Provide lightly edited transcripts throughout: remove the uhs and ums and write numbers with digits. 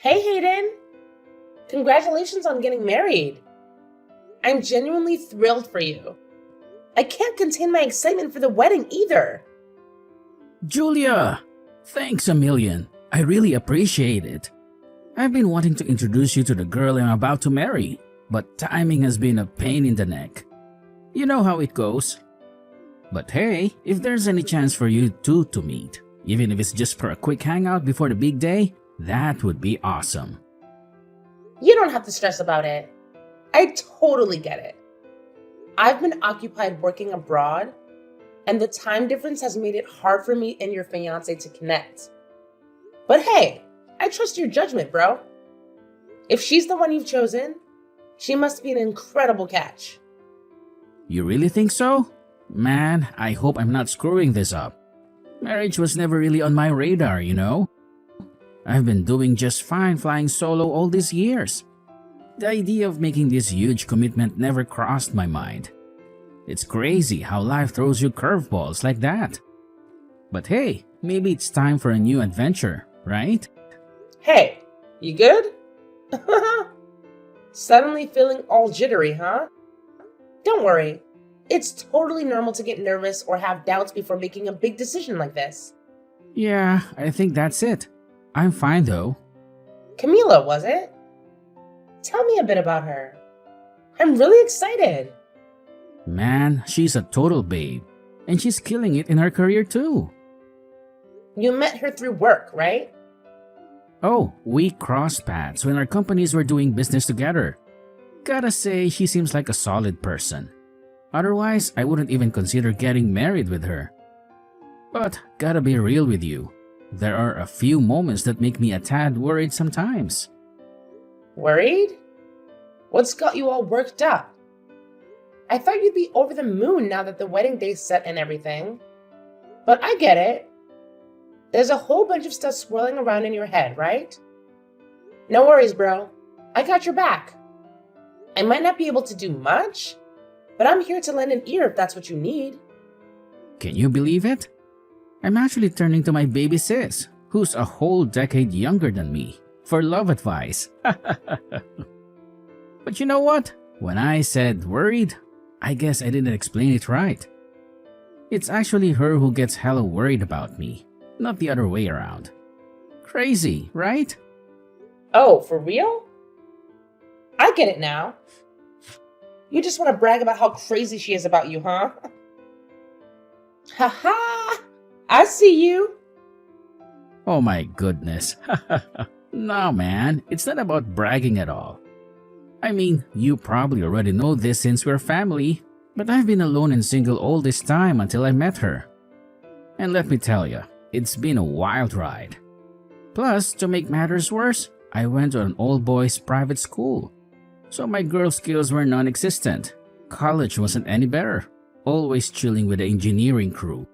Hey Hayden, congratulations on getting married. I'm genuinely thrilled for you. I can't contain my excitement for the wedding either. Julia! Thanks a million. I really appreciate it. I've been wanting to introduce you to the girl I'm about to marry, but timing has been a pain in the neck. You know how it goes. But hey, if there's any chance for you two to meet, even if it's just for a quick hangout before the big day, that would be awesome. You don't have to stress about it. I totally get it. I've been occupied working abroad, and the time difference has made it hard for me and your fiancé to connect. But hey, I trust your judgment, bro. If she's the one you've chosen, she must be an incredible catch. You really think so? Man, I hope I'm not screwing this up. Marriage was never really on my radar, you know? I've been doing just fine flying solo all these years. The idea of making this huge commitment never crossed my mind. It's crazy how life throws you curveballs like that. But hey, maybe it's time for a new adventure, right? Hey, you good? Suddenly feeling all jittery, huh? Don't worry. It's totally normal to get nervous or have doubts before making a big decision like this. Yeah, I think that's it. I'm fine though. Camila, was it? Tell me a bit about her. I'm really excited. Man, she's a total babe. And she's killing it in her career too. You met her through work, right? Oh, we crossed paths when our companies were doing business together. Gotta say, she seems like a solid person. Otherwise, I wouldn't even consider getting married with her. But gotta be real with you. There are a few moments that make me a tad worried sometimes. Worried? What's got you all worked up? I thought you'd be over the moon now that the wedding day's set and everything. But I get it. There's a whole bunch of stuff swirling around in your head, right? No worries, bro. I got your back. I might not be able to do much, but I'm here to lend an ear if that's what you need. Can you believe it? I'm actually turning to my baby sis, who's a whole decade younger than me, for love advice. But you know what? When I said worried, I guess I didn't explain it right. It's actually her who gets hella worried about me, not the other way around. Crazy, right? Oh, for real? I get it now. You just want to brag about how crazy she is about you, huh? Haha! I see you. Oh my goodness. No man, it's not about bragging at all. I mean, you probably already know this since we're family, but I've been alone and single all this time until I met her. And let me tell you, it's been a wild ride. Plus, to make matters worse, I went to an all-boys private school. So my girl skills were non-existent. College wasn't any better. Always chilling with the engineering crew.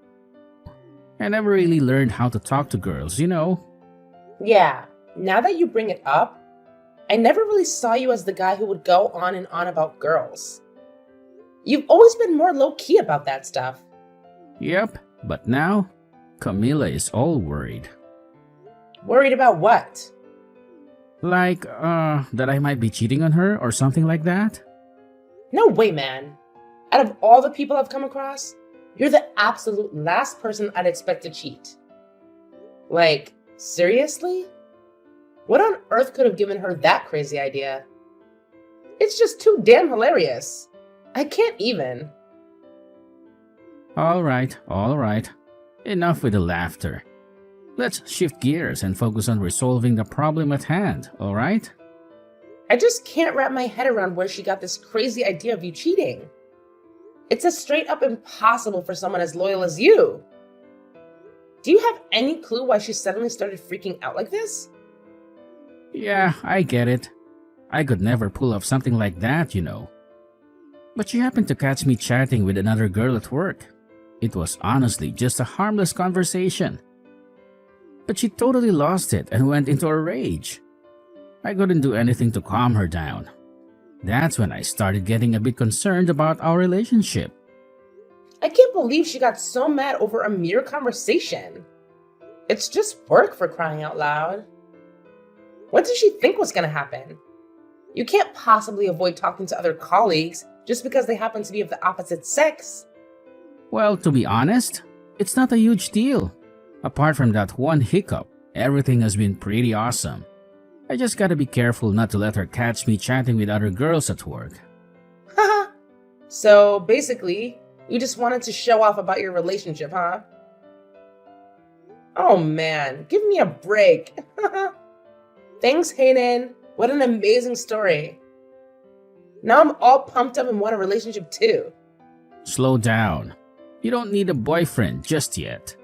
I never really learned how to talk to girls, you know. Yeah, now that you bring it up, I never really saw you as the guy who would go on and on about girls. You've always been more low-key about that stuff. Yep, but now, Camila is all worried. Worried about what? Like, that I might be cheating on her or something like that? No way, man. Out of all the people I've come across, you're the absolute last person I'd expect to cheat. Like, seriously? What on earth could have given her that crazy idea? It's just too damn hilarious. I can't even. Alright. Enough with the laughter. Let's shift gears and focus on resolving the problem at hand, alright? I just can't wrap my head around where she got this crazy idea of you cheating. It's a straight up impossible for someone as loyal as you. Do you have any clue why she suddenly started freaking out like this? Yeah, I get it. I could never pull off something like that, you know. But she happened to catch me chatting with another girl at work. It was honestly just a harmless conversation. But she totally lost it and went into a rage. I couldn't do anything to calm her down. That's when I started getting a bit concerned about our relationship. I can't believe she got so mad over a mere conversation. It's just work, for crying out loud. What did she think was going to happen? You can't possibly avoid talking to other colleagues just because they happen to be of the opposite sex. Well, to be honest, it's not a huge deal. Apart from that one hiccup, everything has been pretty awesome. I just gotta be careful not to let her catch me chatting with other girls at work. Haha. So basically, you just wanted to show off about your relationship, huh? Oh man, give me a break. Thanks, Hayden. What an amazing story. Now I'm all pumped up and want a relationship too. Slow down. You don't need a boyfriend just yet.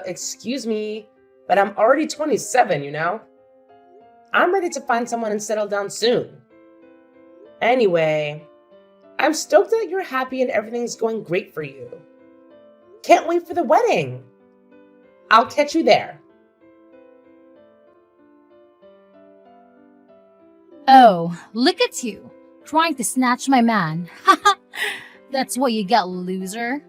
Excuse me, but I'm already 27, you know? I'm ready to find someone and settle down soon. Anyway, I'm stoked that you're happy and everything's going great for you. Can't wait for the wedding. I'll catch you there. Oh, look at you, trying to snatch my man. Haha, that's what you get, loser.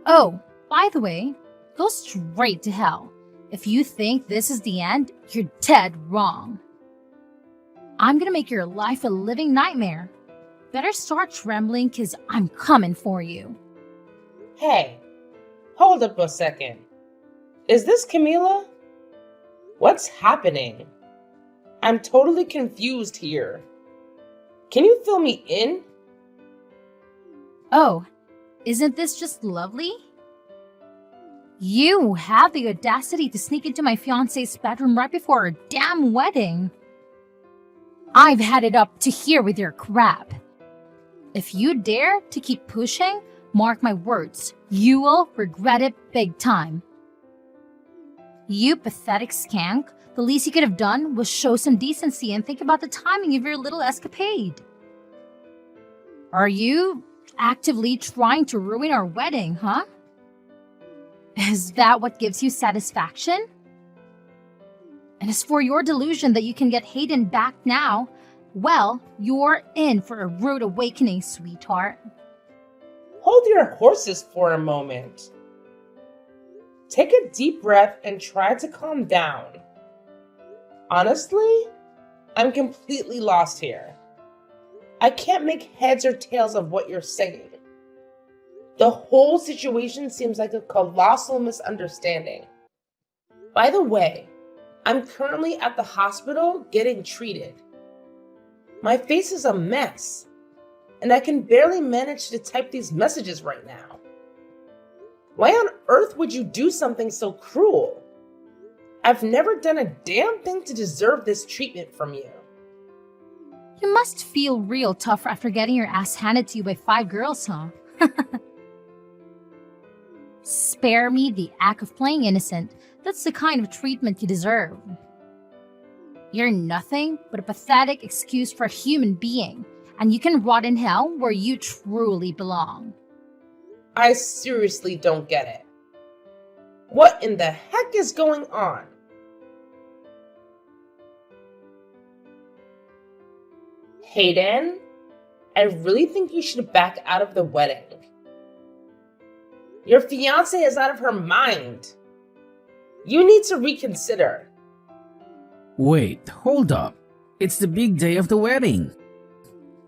Oh, by the way, go straight to hell. If you think this is the end, you're dead wrong. I'm gonna make your life a living nightmare. Better start trembling, cause I'm coming for you. Hey, hold up a second. Is this Camila? What's happening? I'm totally confused here. Can you fill me in? Oh, isn't this just lovely? You have the audacity to sneak into my fiancé's bedroom right before our damn wedding. I've had it up to here with your crap. If you dare to keep pushing, mark my words, you will regret it big time. You pathetic skank, the least you could have done was show some decency and think about the timing of your little escapade. Are you actively trying to ruin our wedding, huh? Is that what gives you satisfaction? And as for your delusion that you can get Hayden back now, well, you're in for a rude awakening, sweetheart. Hold your horses for a moment. Take a deep breath and try to calm down. Honestly, I'm completely lost here. I can't make heads or tails of what you're saying. The whole situation seems like a colossal misunderstanding. By the way, I'm currently at the hospital getting treated. My face is a mess, and I can barely manage to type these messages right now. Why on earth would you do something so cruel? I've never done a damn thing to deserve this treatment from you. You must feel real tough after getting your ass handed to you by 5 girls, huh? Spare me the act of playing innocent. That's the kind of treatment you deserve. You're nothing but a pathetic excuse for a human being, and you can rot in hell where you truly belong. I seriously don't get it. What in the heck is going on? Hayden, I really think you should back out of the wedding. Your fiancée is out of her mind. You need to reconsider. Wait, hold up. It's the big day of the wedding.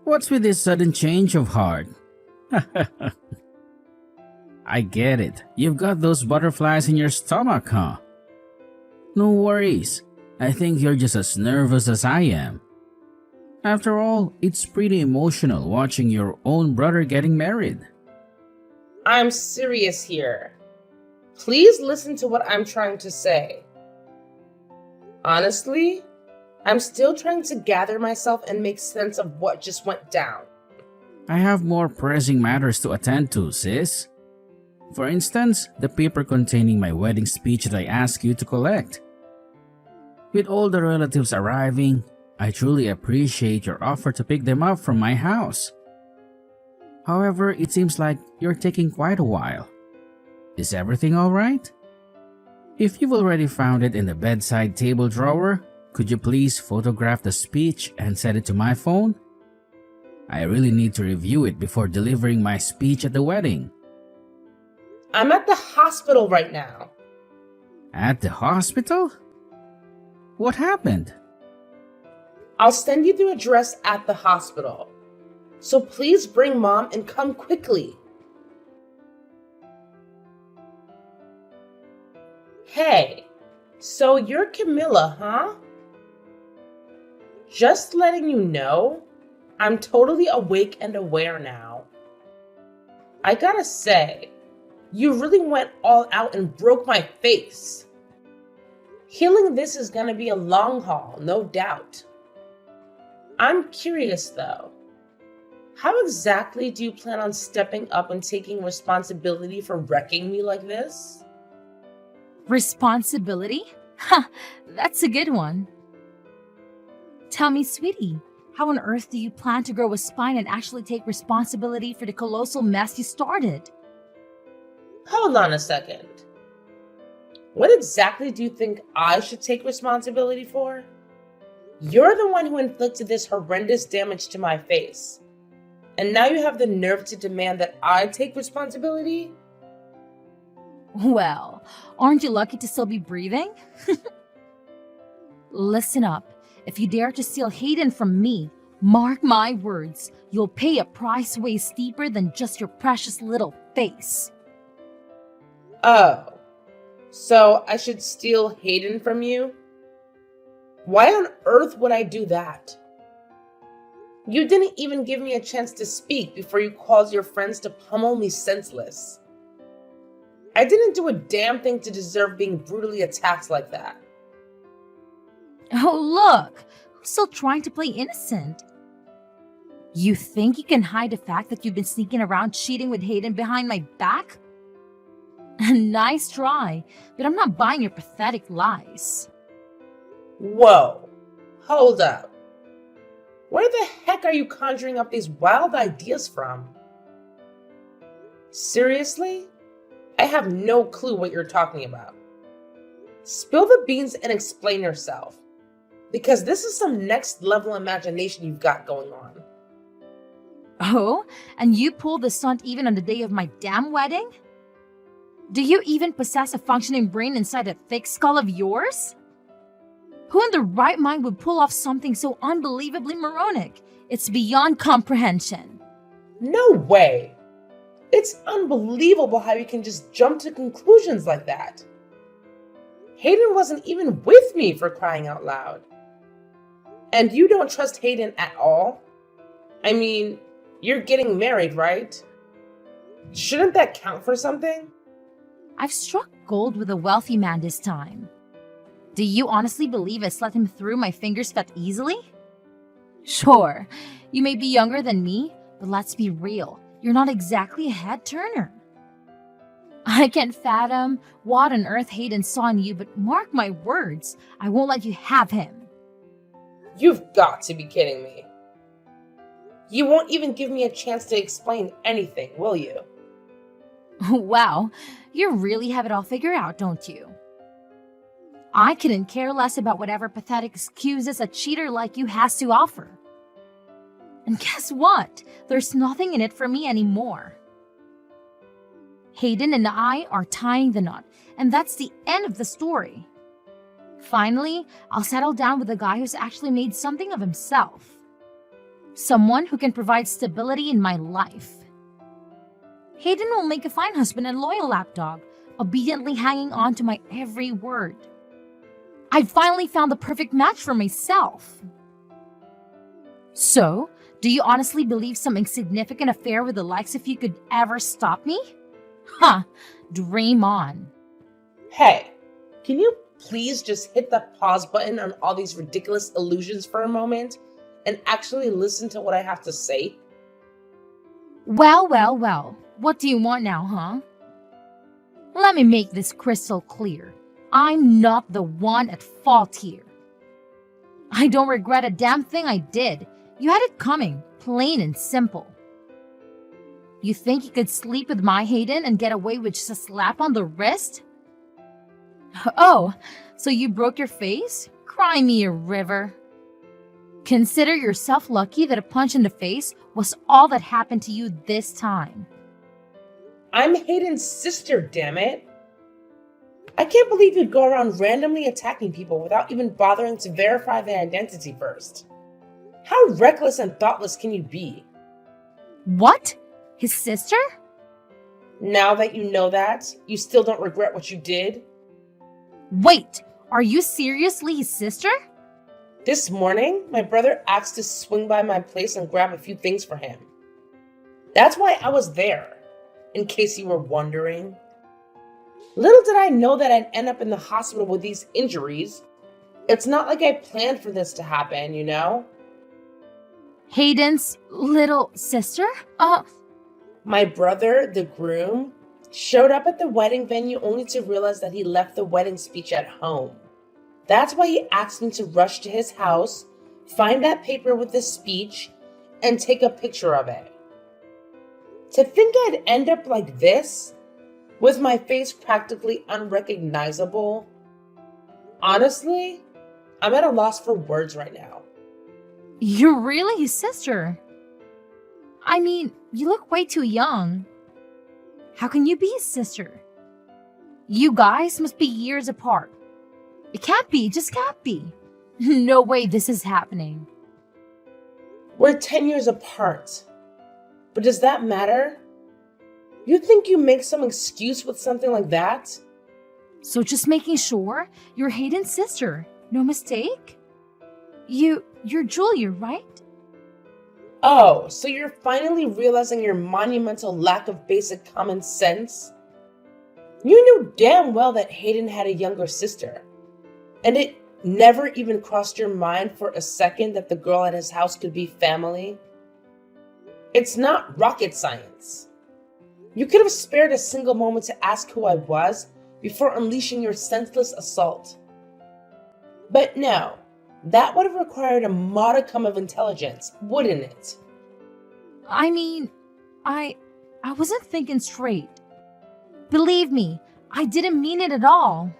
What's with this sudden change of heart? I get it. You've got those butterflies in your stomach, huh? No worries. I think you're just as nervous as I am. After all, it's pretty emotional watching your own brother getting married. I'm serious here. Please listen to what I'm trying to say. Honestly, I'm still trying to gather myself and make sense of what just went down. I have more pressing matters to attend to, sis. For instance, the paper containing my wedding speech that I asked you to collect. With all the relatives arriving, I truly appreciate your offer to pick them up from my house. However, it seems like you're taking quite a while. Is everything alright? If you've already found it in the bedside table drawer, could you please photograph the speech and send it to my phone? I really need to review it before delivering my speech at the wedding. I'm at the hospital right now. At the hospital? What happened? I'll send you the address at the hospital. So please bring Mom and come quickly. Hey, so you're Camilla, huh? Just letting you know, I'm totally awake and aware now. I gotta say, you really went all out and broke my face. Healing this is gonna be a long haul, no doubt. I'm curious though, how exactly do you plan on stepping up and taking responsibility for wrecking me like this? Responsibility? Ha, that's a good one. Tell me, sweetie, how on earth do you plan to grow a spine and actually take responsibility for the colossal mess you started? Hold on a second. What exactly do you think I should take responsibility for? You're the one who inflicted this horrendous damage to my face. And now you have the nerve to demand that I take responsibility? Well, aren't you lucky to still be breathing? Listen up. If you dare to steal Hayden from me, mark my words, you'll pay a price way steeper than just your precious little face. Oh, so I should steal Hayden from you? Why on earth would I do that? You didn't even give me a chance to speak before you caused your friends to pummel me senseless. I didn't do a damn thing to deserve being brutally attacked like that. Oh, look, who's still trying to play innocent? You think you can hide the fact that you've been sneaking around cheating with Hayden behind my back? Nice try, but I'm not buying your pathetic lies. Whoa, hold up. Where the heck are you conjuring up these wild ideas from? Seriously? I have no clue what you're talking about. Spill the beans and explain yourself, because this is some next level imagination you've got going on. Oh, and you pulled the stunt even on the day of my damn wedding? Do you even possess a functioning brain inside that thick skull of yours? Who in their right mind would pull off something so unbelievably moronic? It's beyond comprehension. No way! It's unbelievable how you can just jump to conclusions like that. Hayden wasn't even with me, for crying out loud. And you don't trust Hayden at all? I mean, you're getting married, right? Shouldn't that count for something? I've struck gold with a wealthy man this time. Do you honestly believe I let him through my fingers that easily? Sure, you may be younger than me, but let's be real. You're not exactly a head turner. I can't fathom what on earth Hayden saw in you, but mark my words, I won't let you have him. You've got to be kidding me. You won't even give me a chance to explain anything, will you? Wow, you really have it all figured out, don't you? I couldn't care less about whatever pathetic excuses a cheater like you has to offer. And guess what? There's nothing in it for me anymore. Hayden and I are tying the knot, and that's the end of the story. Finally, I'll settle down with a guy who's actually made something of himself. Someone who can provide stability in my life. Hayden will make a fine husband and loyal lapdog, obediently hanging on to my every word. I finally found the perfect match for myself. So, do you honestly believe some insignificant affair with the likes of you could ever stop me? Huh, dream on. Hey, can you please just hit the pause button on all these ridiculous illusions for a moment and actually listen to what I have to say? Well, what do you want now, huh? Let me make this crystal clear. I'm not the one at fault here. I don't regret a damn thing I did. You had it coming, plain and simple. You think you could sleep with my Hayden and get away with just a slap on the wrist? Oh, so you broke your face? Cry me a river. Consider yourself lucky that a punch in the face was all that happened to you this time. I'm Hayden's sister, damn it. I can't believe you'd go around randomly attacking people without even bothering to verify their identity first. How reckless and thoughtless can you be? What? His sister? Now that you know that, you still don't regret what you did? Wait, are you seriously his sister? This morning, my brother asked to swing by my place and grab a few things for him. That's why I was there, in case you were wondering. Little did I know that I'd end up in the hospital with these injuries. It's not like I planned for this to happen, you know? Hayden's little sister? My brother, the groom, showed up at the wedding venue only to realize that he left the wedding speech at home. That's why he asked me to rush to his house, find that paper with the speech, and take a picture of it. To think I'd end up like this, with my face practically unrecognizable. Honestly, I'm at a loss for words right now. You're really his sister. I mean, you look way too young. How can you be his sister? You guys must be years apart. It can't be, it just can't be. No way this is happening. We're 10 years apart. But does that matter? You think you make some excuse with something like that? So just making sure you're Hayden's sister. No mistake? You're Julia, right? Oh, so you're finally realizing your monumental lack of basic common sense? You knew damn well that Hayden had a younger sister. And it never even crossed your mind for a second that the girl at his house could be family? It's not rocket science. You could have spared a single moment to ask who I was before unleashing your senseless assault. But no, that would have required a modicum of intelligence, wouldn't it? I mean, I wasn't thinking straight. Believe me, I didn't mean it at all.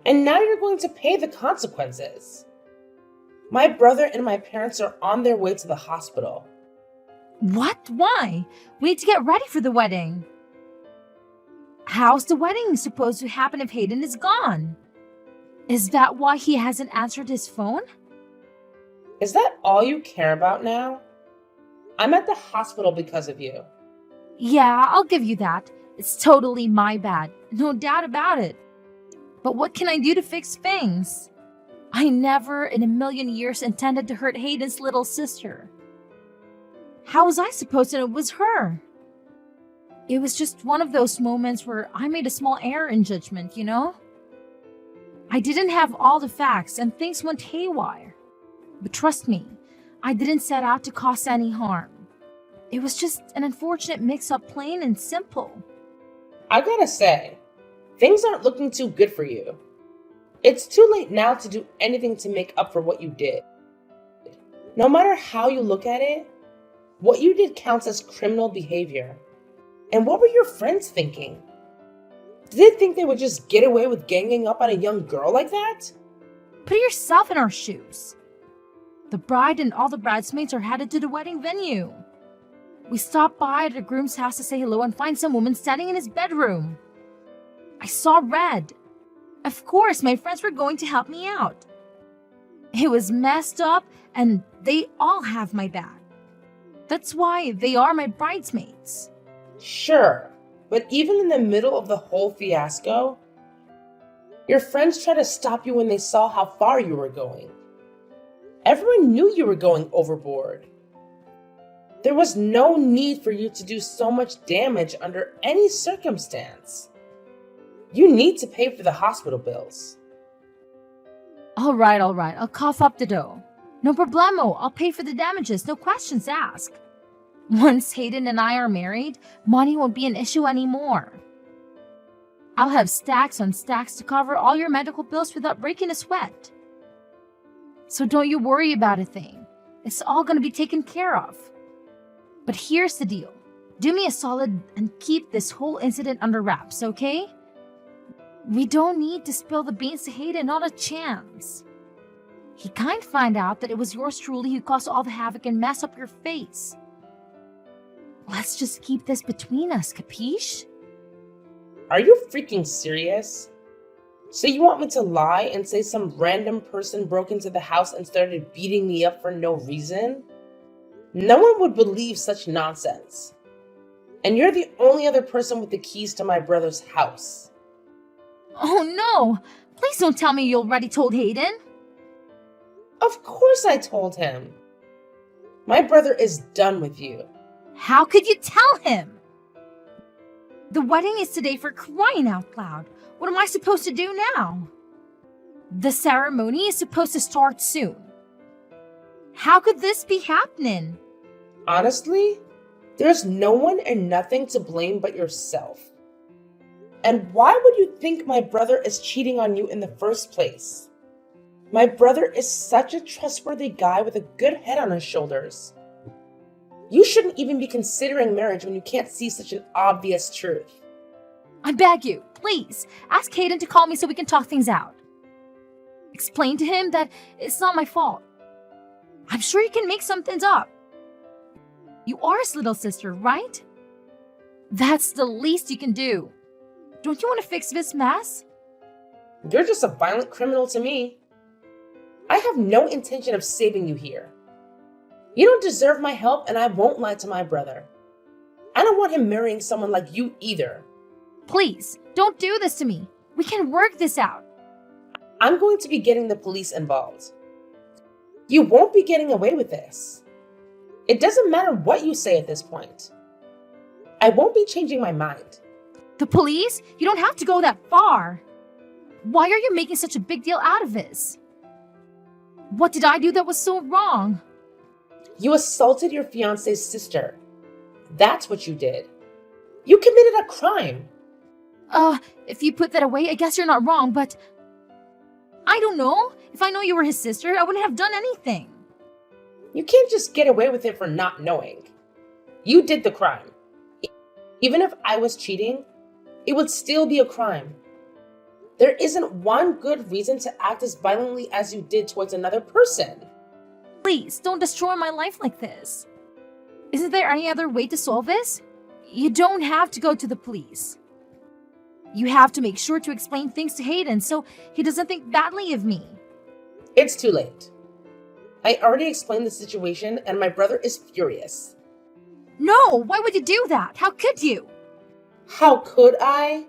And now you're going to pay the consequences. My brother and my parents are on their way to the hospital. What? Why? We need to get ready for the wedding. How's the wedding supposed to happen if Hayden is gone? Is that why he hasn't answered his phone? Is that all you care about now? I'm at the hospital because of you. Yeah, I'll give you that. It's totally my bad. No doubt about it. But what can I do to fix things? I never in a million years intended to hurt Hayden's little sister. How was I supposed to know it was her? It was just one of those moments where I made a small error in judgment, you know? I didn't have all the facts and things went haywire. But trust me, I didn't set out to cause any harm. It was just an unfortunate mix-up, plain and simple. I gotta say, things aren't looking too good for you. It's too late now to do anything to make up for what you did. No matter how you look at it, what you did counts as criminal behavior. And what were your friends thinking? Did they think they would just get away with ganging up on a young girl like that? Put yourself in our shoes. The bride and all the bridesmaids are headed to the wedding venue. We stopped by at the groom's house to say hello and find some woman standing in his bedroom. I saw red. Of course, my friends were going to help me out. It was messed up and they all have my back. That's why they are my bridesmaids. Sure, but even in the middle of the whole fiasco, your friends tried to stop you when they saw how far you were going. Everyone knew you were going overboard. There was no need for you to do so much damage under any circumstance. You need to pay for the hospital bills. All right, I'll cough up the dough. No problemo, I'll pay for the damages, no questions asked. Once Hayden and I are married, money won't be an issue anymore. I'll have stacks on stacks to cover all your medical bills without breaking a sweat. So don't you worry about a thing. It's all gonna be taken care of. But here's the deal. Do me a solid and keep this whole incident under wraps, okay? We don't need to spill the beans to Hayden, not a chance. He can't find out that it was yours truly who caused all the havoc and mess up your face. Let's just keep this between us, capiche? Are you freaking serious? So you want me to lie and say some random person broke into the house and started beating me up for no reason? No one would believe such nonsense. And you're the only other person with the keys to my brother's house. Oh no! Please don't tell me you already told Hayden. Of course I told him. My brother is done with you. How could you tell him? The wedding is today, for crying out loud. What am I supposed to do now? The ceremony is supposed to start soon. How could this be happening? Honestly, there's no one and nothing to blame but yourself. And why would you think my brother is cheating on you in the first place? My brother is such a trustworthy guy with a good head on his shoulders. You shouldn't even be considering marriage when you can't see such an obvious truth. I beg you, please, ask Hayden to call me so we can talk things out. Explain to him that it's not my fault. I'm sure he can make some things up. You are his little sister, right? That's the least you can do. Don't you want to fix this mess? You're just a violent criminal to me. I have no intention of saving you here. You don't deserve my help, and I won't lie to my brother. I don't want him marrying someone like you either. Please, don't do this to me. We can work this out. I'm going to be getting the police involved. You won't be getting away with this. It doesn't matter what you say at this point. I won't be changing my mind. The police? You don't have to go that far. Why are you making such a big deal out of this? What did I do that was so wrong? You assaulted your fiance's sister. That's what you did. You committed a crime. If you put that away, I guess you're not wrong, but I don't know. If I know you were his sister, I wouldn't have done anything. You can't just get away with it for not knowing. You did the crime. Even if I was cheating, it would still be a crime. There isn't one good reason to act as violently as you did towards another person. Please, don't destroy my life like this. Isn't there any other way to solve this? You don't have to go to the police. You have to make sure to explain things to Hayden so he doesn't think badly of me. It's too late. I already explained the situation and my brother is furious. No, why would you do that? How could you? How could I?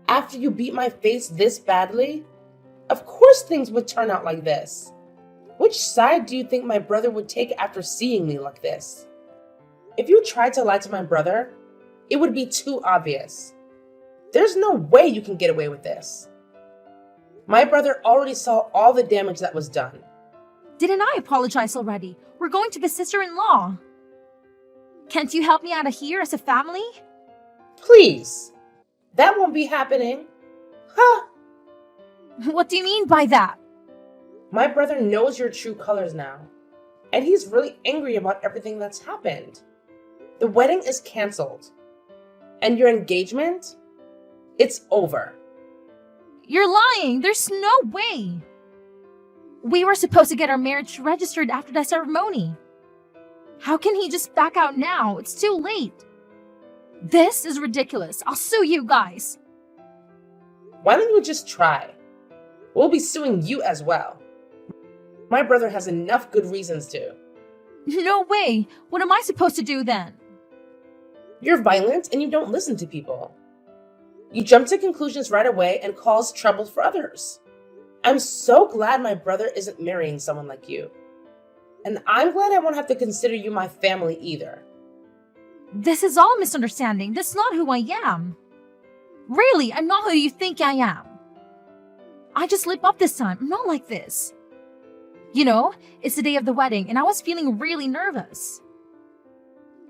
After you beat my face this badly? Of course things would turn out like this. Which side do you think my brother would take after seeing me like this? If you tried to lie to my brother, it would be too obvious. There's no way you can get away with this. My brother already saw all the damage that was done. Didn't I apologize already? We're going to be sister-in-law. Can't you help me out of here as a family? Please. That won't be happening. Huh? What do you mean by that? My brother knows your true colors now. And he's really angry about everything that's happened. The wedding is canceled. And your engagement? It's over. You're lying. There's no way. We were supposed to get our marriage registered after the ceremony. How can he just back out now? It's too late. This is ridiculous. I'll sue you guys. Why don't you just try? We'll be suing you as well. My brother has enough good reasons to. No way. What am I supposed to do then? You're violent and you don't listen to people. You jump to conclusions right away and cause trouble for others. I'm so glad my brother isn't marrying someone like you. And I'm glad I won't have to consider you my family either. This is all a misunderstanding. That's not who I am. Really, I'm not who you think I am. I just slip up this time. I'm not like this. You know, it's the day of the wedding and I was feeling really nervous.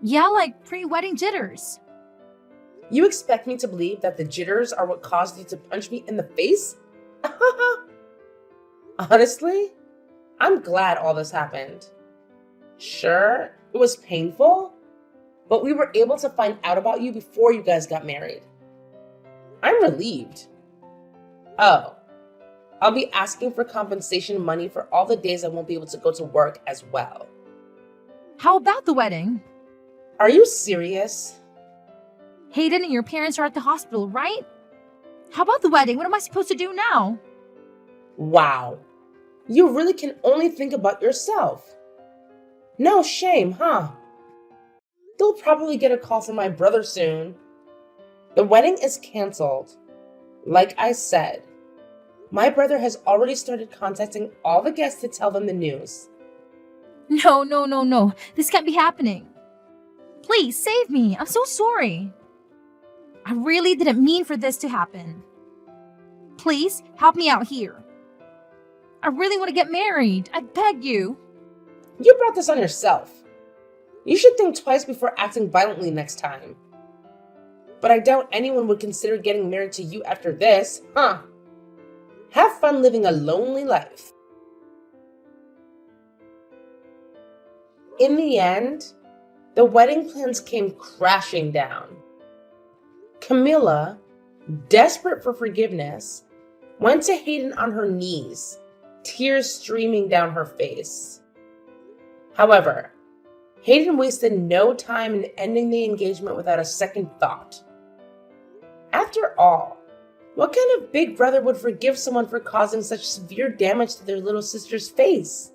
Yeah, like pre-wedding jitters. You expect me to believe that the jitters are what caused you to punch me in the face? Honestly, I'm glad all this happened. Sure, it was painful, but we were able to find out about you before you guys got married. I'm relieved. Oh, I'll be asking for compensation money for all the days I won't be able to go to work as well. How about the wedding? Are you serious? Hayden and your parents are at the hospital, right? How about the wedding? What am I supposed to do now? Wow. You really can only think about yourself. No shame, huh? You'll probably get a call from my brother soon. The wedding is canceled. Like I said, my brother has already started contacting all the guests to tell them the news. No. This can't be happening. Please save me. I'm so sorry. I really didn't mean for this to happen. Please help me out here. I really want to get married. I beg you. You brought this on yourself. You should think twice before acting violently next time. But I doubt anyone would consider getting married to you after this, huh? Have fun living a lonely life. In the end, the wedding plans came crashing down. Camilla, desperate for forgiveness, went to Hayden on her knees, tears streaming down her face. However, Hayden wasted no time in ending the engagement without a second thought. After all, what kind of big brother would forgive someone for causing such severe damage to their little sister's face?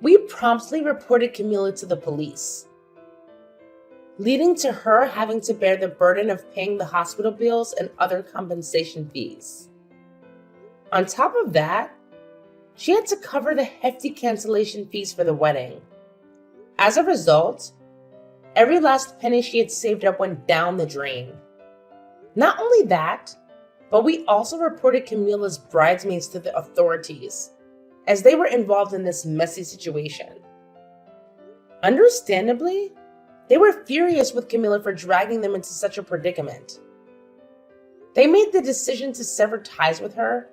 We promptly reported Camilla to the police, leading to her having to bear the burden of paying the hospital bills and other compensation fees. On top of that, she had to cover the hefty cancellation fees for the wedding. As a result, every last penny she had saved up went down the drain. Not only that, but we also reported Camilla's bridesmaids to the authorities, as they were involved in this messy situation. Understandably, they were furious with Camilla for dragging them into such a predicament. They made the decision to sever ties with her,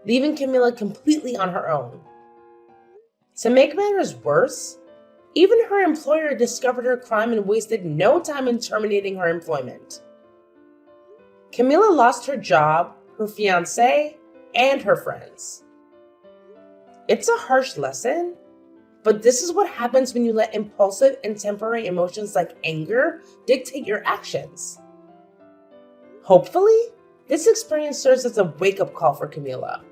leaving Camilla completely on her own. To make matters worse, even her employer discovered her crime and wasted no time in terminating her employment. Camilla lost her job, her fiancé, and her friends. It's a harsh lesson, but this is what happens when you let impulsive and temporary emotions like anger dictate your actions. Hopefully, this experience serves as a wake-up call for Camilla.